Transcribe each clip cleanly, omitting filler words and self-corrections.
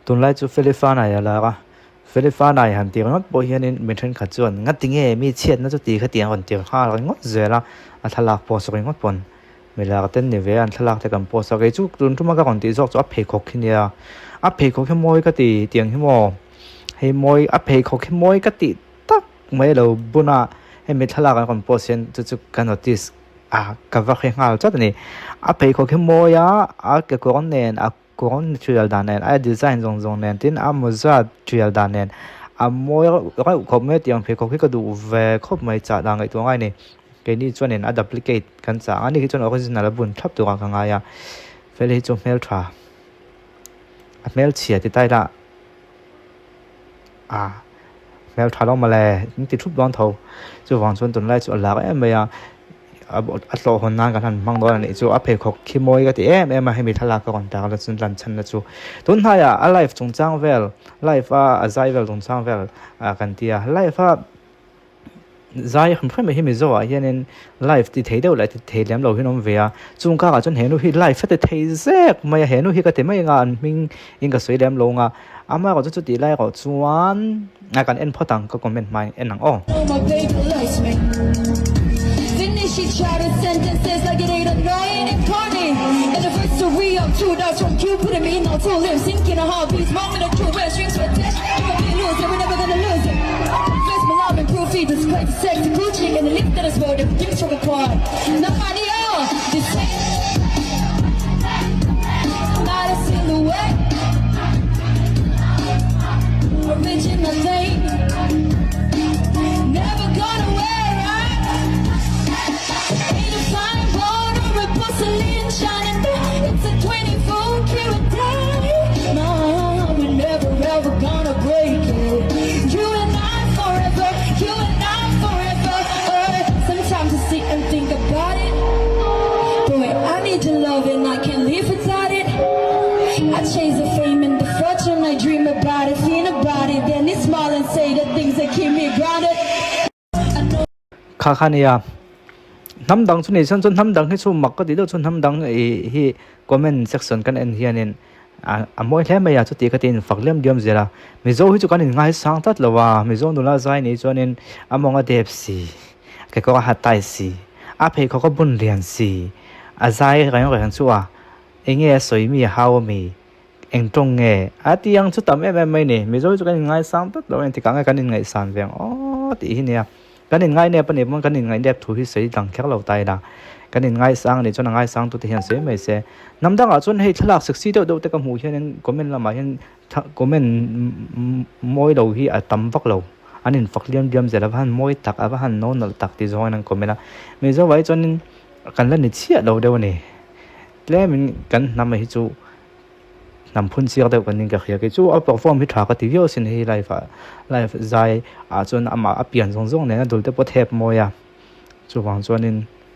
ตุนไล่จูฟิลิปปินส์อะไรก็ฟิลิปปินส์หันตีกันว่าโบเฮียนี่เป็นเทรนขัดจวนงัดติงเอมีเชียดน่าจะตีขัดตีกันตีข้าแล้วงดเจละอัทลักโพสก์งดปนเวลาก็เต้นนี่เวอันทลักแต่กันโพสก์จูตุนทุ่มก็ก่อนตีจอกอัพเพย์คอกขึ้นเนี่ยอัพเพย์คอกแค่มวยก็ตีเตียงแค่มอให้มวยอัพเพย์คอกแค่มวยก็ตีตักไม่เราบุญอ่ะให้มีทลักกันก่อนโพสก์จุดกันอติสกับว่าแข่งขันจัดนี่อัพเพย์คอกแค่มวยเกี่ยวกับเนี่ยก่อนช่วยดันเนี่ยดีไซน์ทรงเนี่ยที่มุจาช่วยดันเนี่ยมวยก็เขาไม่เตรียมเพย์เขาแค่ก็ดูเวเขาไม่จัดดังไอตัวไงนี่แค่นี้จวนเนี่ยดับพลิเคทกันจ้าอันนี้คือจวนออริจินัลบุญทับตัวกันไงเฟลิจงเมลทราเมลเชียที่ใต้ละเมลทราลงมาเลยนี่ติดทุบร้อนเท่าจู่วางจวนตุนไล่จู่หลักไม่อัตโลหนนานกันบางตอนนี้จู่อัพเพย์คอกขี้มวยก็ที่มาให้มีทลากก่อนแต่ก็จนรันชันนะจู่ตุนท้ายไลฟ์จงจ้างเวลไลฟ์ใจเวลจงจ้างเวลกันที่ไลฟ์ใจผมเพิ่งไม่เห็นมีจ้าอย่างนั้นไลฟ์ที่เที่ยวเลยที่เที่ยวเราเห็นน้องเวียจุงก้าจนเห็นว่าไลฟ์ที่เที่ยวแทรกไม่เห็นว่าก็ที่ไม่งานมิงอิงก็สวยเลี้ยมลงมาก็จะตีไล่ก็ชวนกันเอ็นพอตังก็คอมเมนต์มาเอ็นหนังShe shouted sentences like it ain't a night and corny. Anniversary of 2 dogs from Q, putting me in all two limbs, sinking a heartbeat, moment of truth, where strings were attached. If we lose it, we're never gonna lose it. First, my love and proof, feed this crazy sex, Gucci, and the lift that is worth it, give it to the quad. Nobody else, this ain't not a silhouette. Original thing, never gonna wear. Shining bright, it's a 24 karat diamond. No, we're never ever gonna break it. You and I forever, you and I forever. Sometimes I sit and think about it. Boy, I need your love and I can't live without it. I chase the fame and the fortune, I dream about it, think about it. Then they smile and say the things that keep me grounded. Kakaniaน้ำดังส่วนนี้ส่วนน้ำดังให้ส่วนมักก็ติดแล้วส่วนน้ำดังที่คอมเมนต์เซกชันกันเอ็นเฮียนินมวยแท้ไม่อยากจะตีกันตินฝักเลี่ยมเดียมเจล่ะมิโซที่จุกันง่ายสังตัดละว่ามิโซนุลาใจนี่ส่วนนี้มองเดฟซีแกก็หัดไตซีเพย์เขาก็บุญเรียนซีใจกันยังชัวเองสวยมีฮาวมีเองตรงที่ยังชุดตั้มไม่นี่มิโซจุกันง่ายสังตัดละว่าที่กันง่ายสังเวียงที่เนี่ยกันง่ายเนี่ยปนนี้มันกันง่ายเด็บถูกที่สวยดังแค่เราตายละกันง่ายสังนี่จนง่ายสังตัวที่เห็นสวยไม่เสียน้ำดังจนให้ทลักศึกษาเดี๋ยวแต่ก็หูเห็นคอมเมนต์ละมาเห็นคอมเมนต์มวยเราที่ตั้มฟักเราอันนี้ฟักเลี้ยมเสร็จแล้วพันมวยตักพันโน่นตักที่จอยนั่งคอมเมนต์ละไม่ใช่ไว้จนกันเล่นเชี่ยเราเดี๋ยวนี้แล้วมันกันนำมาให้จูนำพุ่นเสียเดียวกันนี่ก็คือจู่เอาเปอร์ฟอร์มพิธาก็ที่เยอะสินให้ไลฟ์ใจจนมาเปลี่ยนทรงเนี่ยดูแต่พอเทปมวยจู่วางจนนี่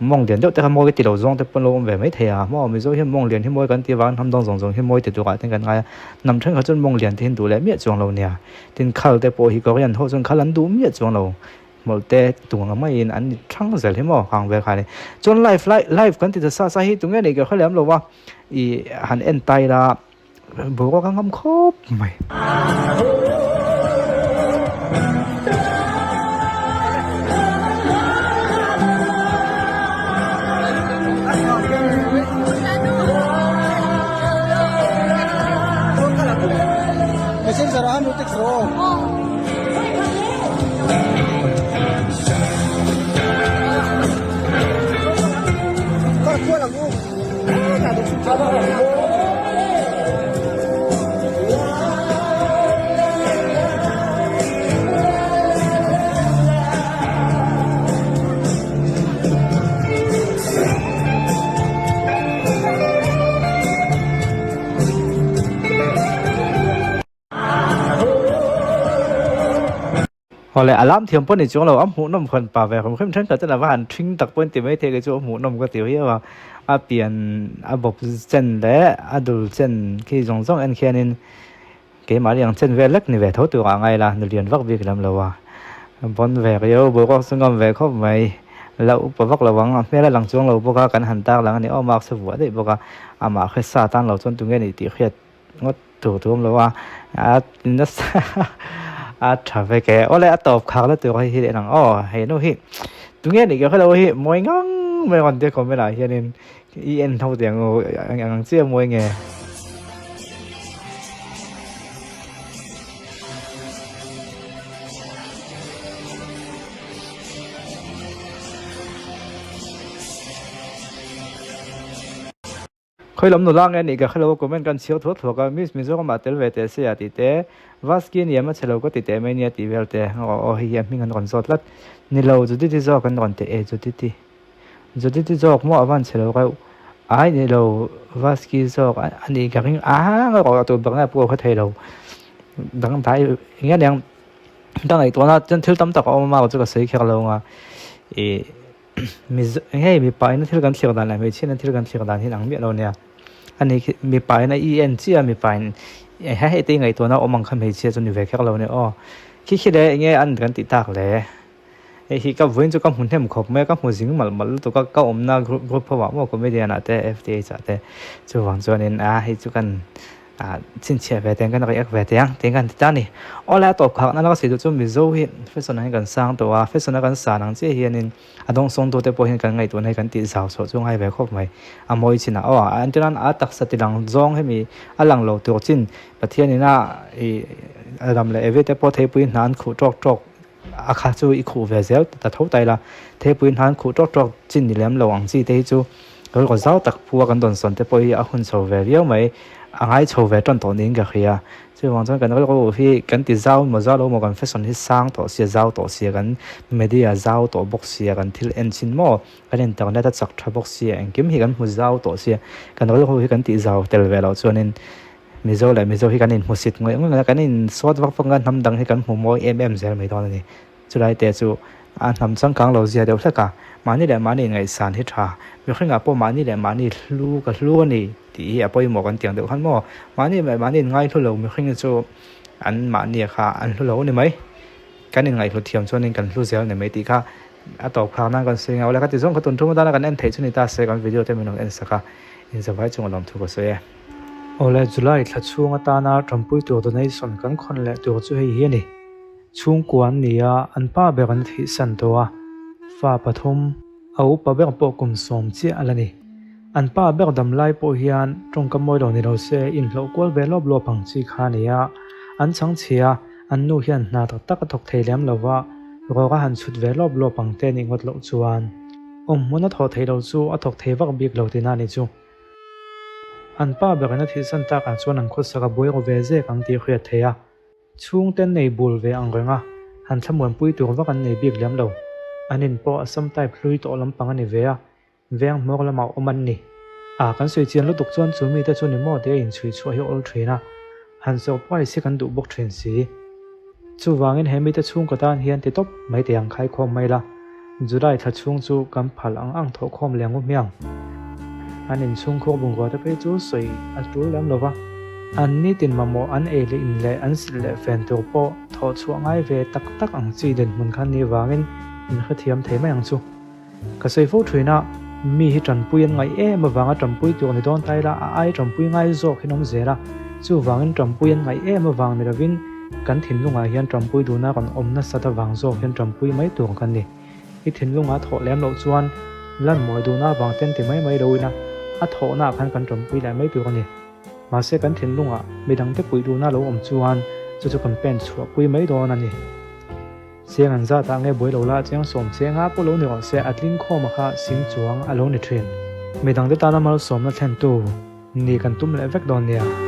มองเรียนเดี๋ยวแต่ขโมยก็ติดเราทรงแต่ปนลงแบบไม่เทียมองไม่รู้ที่มองเรียนที่มวยกันที่วางทำตรงที่มวยติดตัวกันกันไงนำทั้งเขาจนมองเรียนที่ดูแลเมียจวงเราเนี่ยที่เขาแต่พอฮิก็ยันเขาจนเขาลันดูเมียจวงเราหมดแต่ตัวไม่ยินอันนี้ทั้งเสร็จที่มองฟังเวลาเนี่ยจนไลฟ์กันที่จะสาเหตุตรงนี้ก็เขาเรียกเราว่าหันเอ็นไตละบอกว่าคำครบไหมmesin sarahan utik so kau kuat aku nak cobaพอเลยอารามเทียมป้นในช่วงเราหูนมคนป่าแบบผมเข้มข้นก็จะละว่าทิ้งตักป้นติไม่เทกับช่วงหูนมก็ติวเยอะว่าเปลี่ยนบบเส้นและดูเส้นที่ส่งอันแค่นี้เกี่ยมาอย่างเส้นเวลักนี่เวทตัวไงล่ะเรียนวักวิกลำละว่าบนเวกเยอะบอกว่าสงบเวกเข้าไปเราอุปวักระวังแม้ละหลังช่วงเราบอกกันหันตาหลังนี้ออกมาสวัสดีบอกว่ามาแค่ซาตันเราจนตรงนี้ตีเครียด ngót tủ tùm lo wa nó trả về cái ô lại tập khác là từ cái hiện năng hay nó hiện tụi nghe thì cái đâu hiện mỗi ngang mấy con tiền còn mấy lại cho nên yên thâu tiền ngồi ăn chia mỗi nghề khơi lắm nó lang nghe này cái khơi lâu của mình cần chiếu thuốc thuộc cái mình số mà tel về thế sẽ thì thế vaskin yếm mà chelo có thì thế mấy nhà thì về thế hiểm mình còn sót lắm ni lâu rồi thì do cần còn thế rồi thì do cũng avan chelo cái ai ni lâu vaskin do anh đi cái cái gọi tụi bạn này bùa có thể đâu đang thấy nghe đang ngàyตัวน่ะ真 thiếu tâm tắc ông mà cái sự kia lâu màมีไปนั่นที่กันเที่ยวด้านไหนไม่ใช่นั่นที่กันเที่ยวด้านที่หลังเมียเราเนี่ยอันนี้มีไปในENGมีไปให้ตีไงตัวน่ะอมังคันไม่ใช่จนอยู่เวกเราเนี่ยคิดเลยไงอันกันติดตากเลยที่กับวิ่งจะกับหุ่นเต็มขบแม่กับหัวสิงมันตัวก็อมน่ากรุ๊ปเพราะว่ามันก็ไม่ได้นะแต่ FDA จะแต่จะหวังจะเนี่ยให้จุกันชิ้นเชี่ยเวทีกันอะไรเวทียังเตียงกันที่ด้านนี้แล้วตบขักนั่นเราสิจุดมีโซ่เห็นเฟสนั้นกันสร้างตัวเฟสนั้นกันสร้างเจ้าเฮียนินต้องส่งตัวเตปเห็นกันไงตัวในกันติดสาวสดช่วงให้เวครบไหมมวยชินะอันที่นั้นตักสติหลังจ้องให้มีหลังโลตัวจินประเทศนี้น่ะดำเลยเวทีพอเทปุยนานขู่จอกอาคาจูอีขู่เวเซลแต่ทุกแต่ละเทปุยนานขู่จอกจินนี่แหลมระวังจีเตจูก็เจ้าตักพัวกันตอนสนเตปอยอาหุ่นโซเวเรียวไหมai chầu về trong tổ nín cái kia chứ hoàn toàn cái nó có khi cái tỷ giao mà giao đâu mà còn phải son hết sang tổ xia giao tổ xia cái media giao tổ box xia cái til engine mo cái nên tao đã chắc chắn box xia anh kiếm hi cái một giao tổ xia cái nó có cái tỷ giao tel về đâu cho nên mình giao lại mình giao hi cái nên một xịt người cái nên sót vác phong cái nằm đằng hi cái một mối giờ mấy đó này cho lại để cho nằm sang cảng lâu xia đều tất cả màนี่แหละมานี่ไงสารที่ท่ามีใครงับพวกมานี่แหละมานี่ลู่กับลู่นี่ที่อ่ะพอหมอกันเตียงเดียวกันมานี่แบบมานี่ง่ายทุเรามีใครจะจูอันมานี่ค่ะอันทุเราเนี่ยไหมกันยังไงทุเทียมส่วนนึงกันลู่เซลเนี่ยไม่ตีค่ะต่อคราวนั้นกันเสียงเอาแล้วก็ติดส่งเขาตุนทุ่มด้านกันเอ็นเทชนิตาเสียกันวิดีโอเต็มไปหมดเอ็นสักค่ะอินสบายจงอารมณ์ทุกข์เสียโอ้แล้วจุลัยทัดช่วงตานาจำปุยตัวตัวในส่วนกันคนและตัวช่วยเฮียนี่ช่วงกวนนี่อันป้าเบกันที่สันตัวฟ้าปฐมเอาปะเบกปกุมสมเจียอะไรนี่อันป้าเบกดำไล่ปอฮิอันตรงกับมวยดอกนี่เราเสียอินโลกวลเวลบโลพังจีขานี่อันสังเชียอันนู่ฮิอันนาตักตกเทเลียมเราว่าเราก็หันสุดเวลบโลพังเตนิงวัดโลจวนมันน่าทอเทเราจูอัตกเทวักบิกเราที่นั่นนี่จูอันป้าเบกนั้นที่สันตากันชวนอันคุสกับบุยก็เวเซกังตีเขียดเทียช่วงเต้นในบุลเวอังเรงหันสมวนปุยตัวว่ากันในบิกเลียมเราอันนี้พอสมไตพลุยตัวลำปังอันนี้เวียงมอกละมาอมันนี่กันสวยเจียนลุตุกจวนจูมีแต่จวนนี่มอเดียอินช่วยช่วยให้อลทรีนะหันเสาป้ายสิกันดูบกเทรนสีจูวางเงินให้มีแต่ช่วงกระดานเฮียนติดตบไม่แต่ยังขายความไม่ละจูได้ถ้าช่วงจูกำผัลอังทอความแรงงุ่มยังอันนี้ช่วงโคบุงกว่าจะไปจูสวยอันจูแล้วหรอวะอันนี้ตินมาโมอันเอลิอินเล่อันสิเล่แฟนตัวโปทอช่วงไอเวตักอังจีเด่นมันคันนี้วางเงินมันเขาเทียมเทไม่ยังจูก็ใส่ฟูทรีนะมีให้จำปุยไงมาวางจำปุยตัวในตอนไตละไอจำปุยไงโจให้น้องเจละจู่วางจำปุยไงมาวางในระวินกันถิ่นลุงเฮียนจำปุยดูน่ากันนัสตะวางโจเฮียนจำปุยไม่ตัวกันนี่ที่ถิ่นลุงถอดแหลมเหล่าจวนลั่นมวยดูน่าวางเต้นที่ไม่ดูนะถอดหน้ากันจำปุยได้ไม่ตัวกันนี่มาเสกันถิ่นลุงไม่ดังแต่ปุยดูน่าเราจวนจู่กันเป็นชัวปุยไม่ตัวนั่นนี่เสียงอันซาตางเงบวยเราละเจียงสมเสียงพวกเราเนี่ยเสียอัดลิ้นข้อมาค่ะสิงจวงอารมณ์ในเทรนไม่ดังแต่ตาละมาสมละแทนตัวนี่กันตุ้มเล็กดอนเนี่ย